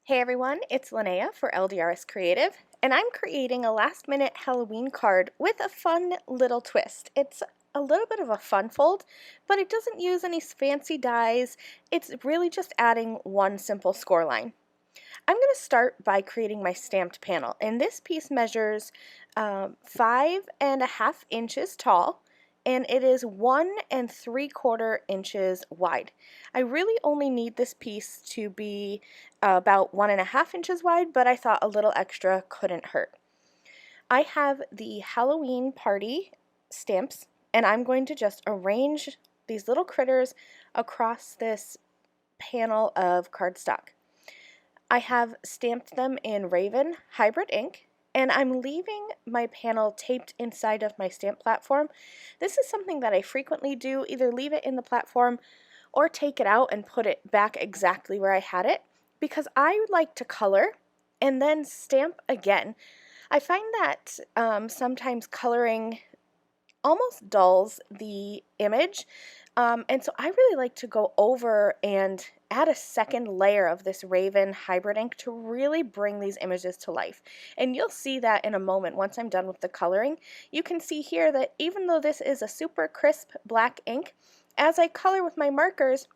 Hey everyone, it's Linnea for LDRS Creative, and I'm creating a last-minute Halloween card with a fun little twist. It's a little bit of a fun fold, but it doesn't use any fancy dies. It's really just adding one simple score line. I'm going to start by creating my stamped panel, and this piece measures 5.5 inches tall, and it is 1 3/4 inches wide. I really only need this piece to be about 1.5 inches wide, but I thought a little extra couldn't hurt. I have the Halloween party stamps, and I'm going to just arrange these little critters across this panel of cardstock. I have stamped them in Raven Hybrid ink, and I'm leaving my panel taped inside of my stamp platform. This is something that I frequently do, either leave it in the platform or take it out and put it back exactly where I had it, because I like to color and then stamp again. I find that sometimes coloring almost dulls the image, and so I really like to go over and add a second layer of this Raven hybrid ink to really bring these images to life. And you'll see that in a moment once I'm done with the coloring. You can see here that even though this is a super crisp black ink, as I color with my markers,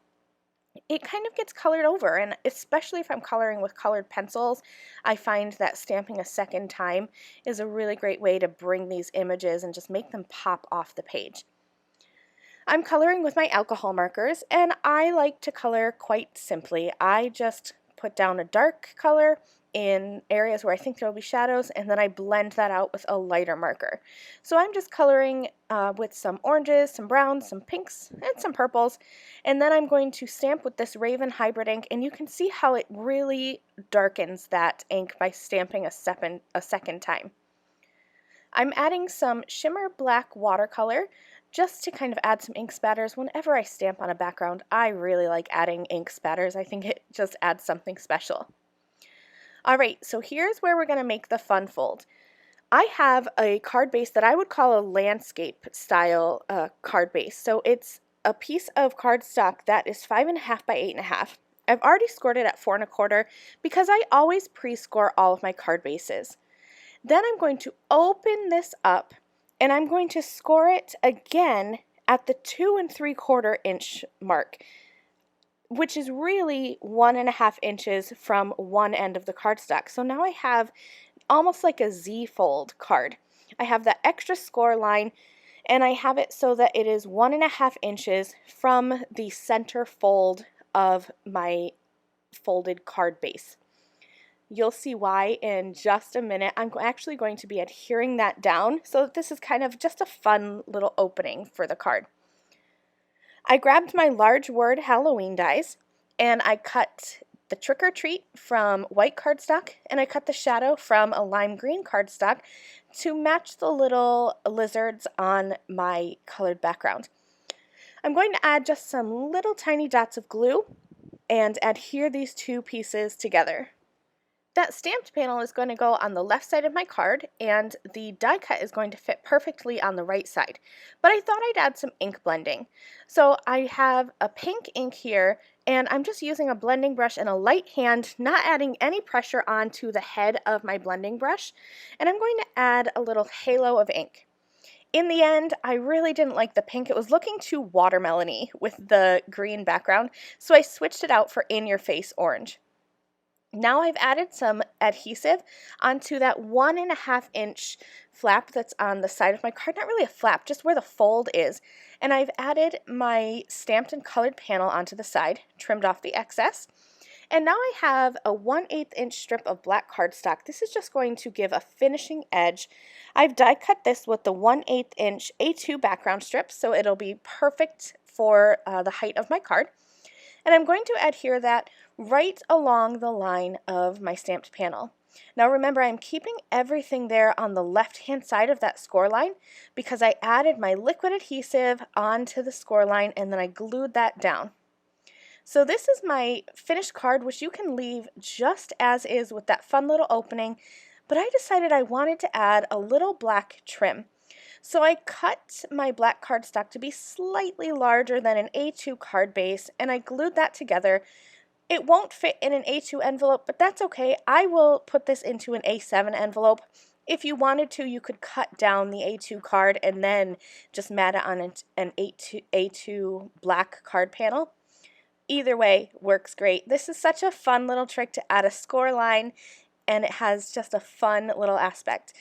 it kind of gets colored over, and especially if I'm coloring with colored pencils, I find that stamping a second time is a really great way to bring these images and just make them pop off the page. I'm coloring with my alcohol markers, and I like to color quite simply. I just put down a dark color in areas where I think there will be shadows, and then I blend that out with a lighter marker. So I'm just coloring with some oranges, some browns, some pinks, and some purples, and then I'm going to stamp with this Raven hybrid ink, and you can see how it really darkens that ink by stamping a second time. I'm adding some shimmer black watercolor just to kind of add some ink spatters. Whenever I stamp on a background, I really like adding ink spatters. I think it just adds something special. Alright, so here's where we're going to make the fun fold. I have a card base that I would call a landscape style card base. So it's a piece of cardstock that is 5.5 by 8.5. I've already scored it at 4 1/4 because I always pre-score all of my card bases. Then I'm going to open this up and I'm going to score it again at the 2 3/4 inch mark, which is really 1.5 inches from one end of the cardstock. So now I have almost like a Z fold card. I have that extra score line, and I have it so that it is 1.5 inches from the center fold of my folded card base. You'll see why in just a minute. I'm actually going to be adhering that down, so that this is kind of just a fun little opening for the card. I grabbed my large word Halloween dies, and I cut the trick or treat from white cardstock, and I cut the shadow from a lime green cardstock to match the little lizards on my colored background. I'm going to add just some little tiny dots of glue and adhere these two pieces together. That stamped panel is going to go on the left side of my card, and the die cut is going to fit perfectly on the right side. But I thought I'd add some ink blending. So I have a pink ink here, and I'm just using a blending brush and a light hand, not adding any pressure onto the head of my blending brush. And I'm going to add a little halo of ink. In the end, I really didn't like the pink. It was looking too watermelon-y with the green background, so I switched it out for in-your-face orange. Now I've added some adhesive onto that 1.5 inch flap that's on the side of my card. Not really a flap, just where the fold is. And I've added my stamped and colored panel onto the side, trimmed off the excess. And now I have a 1/8 inch strip of black cardstock. This is just going to give a finishing edge. I've die cut this with the 1/8 inch A2 background strip, so it'll be perfect for the height of my card. And I'm going to adhere that right along the line of my stamped panel. Now remember, I'm keeping everything there on the left-hand side of that score line because I added my liquid adhesive onto the score line and then I glued that down. So this is my finished card, which you can leave just as is with that fun little opening, but I decided I wanted to add a little black trim. So I cut my black cardstock to be slightly larger than an A2 card base, and I glued that together It won't fit in an A2 envelope, but that's okay. I will put this into an A7 envelope. If you wanted to, you could cut down the A2 card and then just mat it on an A2 black card panel. Either way works great. This is such a fun little trick to add a score line, and it has just a fun little aspect.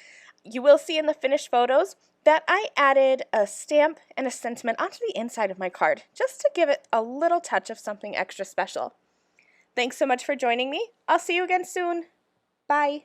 You will see in the finished photos that I added a stamp and a sentiment onto the inside of my card, just to give it a little touch of something extra special. Thanks so much for joining me. I'll see you again soon. Bye.